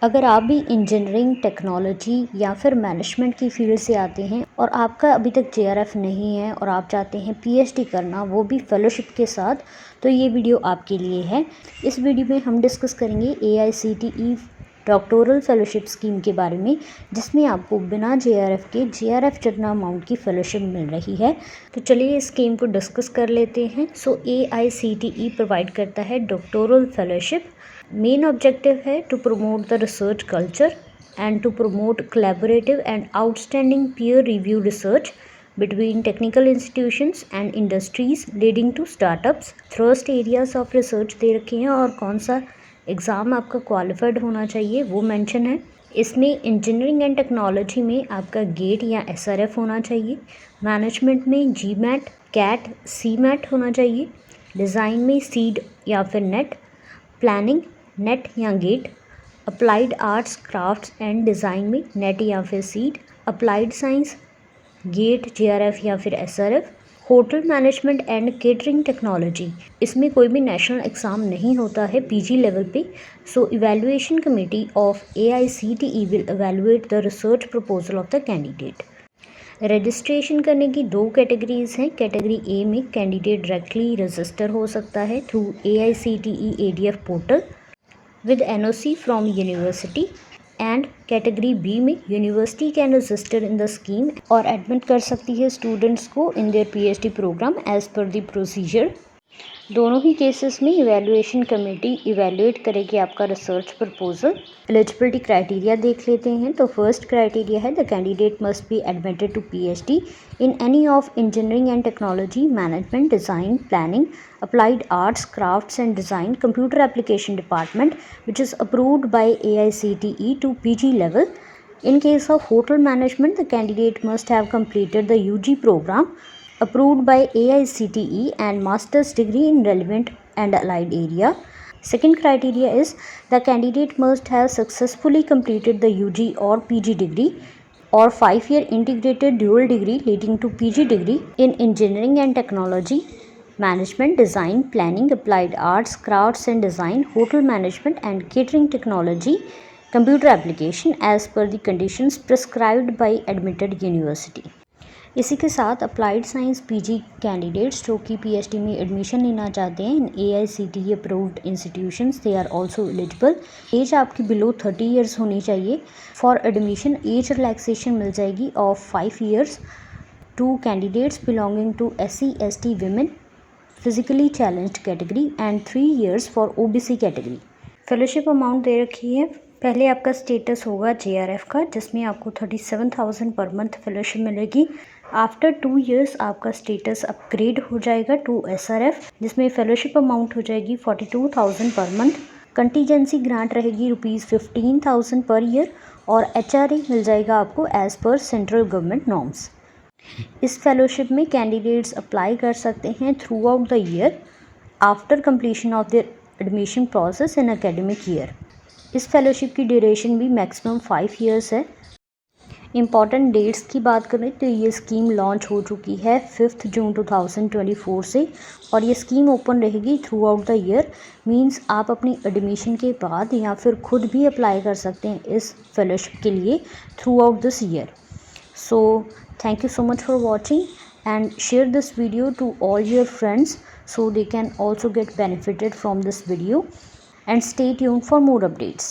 अगर आप भी इंजीनियरिंग, टेक्नोलॉजी या फिर मैनेजमेंट की फील्ड से आते हैं और आपका अभी तक जेआरएफ नहीं है और आप चाहते हैं पीएचडी करना, वो भी फेलोशिप के साथ, तो ये वीडियो आपके लिए है। इस वीडियो में हम डिस्कस करेंगे एआईसीटीई डॉक्टोरल फेलोशिप स्कीम के बारे में, जिसमें आपको बिना जेआरएफ के जेआरएफ जितना अमाउंट की फेलोशिप मिल रही है। तो चलिए इस स्कीम को डिस्कस कर लेते हैं। एआईसीटीई प्रोवाइड करता है डॉक्टोरल फेलोशिप। मेन ऑब्जेक्टिव है to promote the research culture and to promote collaborative and outstanding peer-reviewed research between technical institutions and industries leading to startups। Thrust areas of research दे रखे हैं और कौन सा exam आपका qualified होना चाहिए वो मेंशन है। इसमें इंजीनियरिंग एंड टेक्नोलॉजी में आपका गेट या एसआरएफ होना चाहिए, मैनेजमेंट में जीमैट, कैट, सीमैट होना चाहिए, डिज़ाइन में सीड या फिर नेट, प्लानिंग नेट या GATE, applied arts, crafts and design में नेट या फिर CEED, applied science GATE, JRF या फिर SRF, hotel management and catering technology, इसमें कोई भी नेशनल एग्ज़ाम नहीं होता है पीजी लेवल पे। So evaluation committee of AICTE will evaluate the research proposal of the candidate. Registration करने की 2 कैटेगरीज हैं। कैटेगरी ए में कैंडिडेट डायरेक्टली रजिस्टर हो सकता है through AICTE ADF portal with NOC from university, and category B में university can register in the scheme और admit कर सकती है स्टूडेंट्स को in their PhD program as per the procedure. दोनों ही केसेस में इवैल्यूएशन कमेटी इवैल्यूएट करेगी आपका रिसर्च प्रपोजल। एलिजिबिलिटी क्राइटेरिया देख लेते हैं। तो फर्स्ट क्राइटेरिया है the candidate must be admitted to PhD in any of engineering and technology, management, design, planning, applied arts, crafts and design, computer application department which is approved by AICTE to PG level. In case of hotel management, the candidate must have completed the UG program approved by AICTE and master's degree in relevant and allied area. Second criteria is the candidate must have successfully completed the UG or PG degree or 5-year integrated dual degree leading to PG degree in engineering and technology, management, design, planning, applied arts, crafts and design, hotel management and catering technology, computer application as per the conditions prescribed by admitted university. इसी के साथ applied science PG candidates जो कि PhD में admission लेना चाहते हैं in AICTE approved institutions, they are also eligible. Age आपकी बिलो 30 ईयर्स होनी चाहिए। फॉर एडमिशन एज रिलैक्सेशन मिल जाएगी of 5 years to candidates belonging to SC/ST women, physically challenged category and 3 years for OBC category. Fellowship amount दे रखी है। पहले आपका स्टेटस होगा जेआरएफ का, जिसमें आपको 37,000 पर मंथ फेलोशिप मिलेगी। आफ्टर 2 इयर्स आपका स्टेटस अपग्रेड हो जाएगा टू एसआरएफ, जिसमें फेलोशिप अमाउंट हो जाएगी 42,000 पर मंथ। कंटीजेंसी ग्रांट रहेगी ₹15,000 पर ईयर और एचआरए मिल जाएगा आपको as per central government norms. इस फेलोशिप में कैंडिडेट्स अप्लाई कर सकते हैं throughout the year after completion of their admission process in academic year. इस फेलोशिप की ड्यूरेशन भी मैक्सिमम 5 ईयर्स है। इम्पॉर्टेंट डेट्स की बात करें तो ये स्कीम लॉन्च हो चुकी है 5 जून 2024 से और ये स्कीम ओपन रहेगी through out the year. Means आप अपनी एडमिशन के बाद या फिर खुद भी अप्लाई कर सकते हैं इस फेलोशिप के लिए through out this year. So thank you so much for watching and share this video to all your friends so they can also get benefited from this video, and stay tuned for more updates.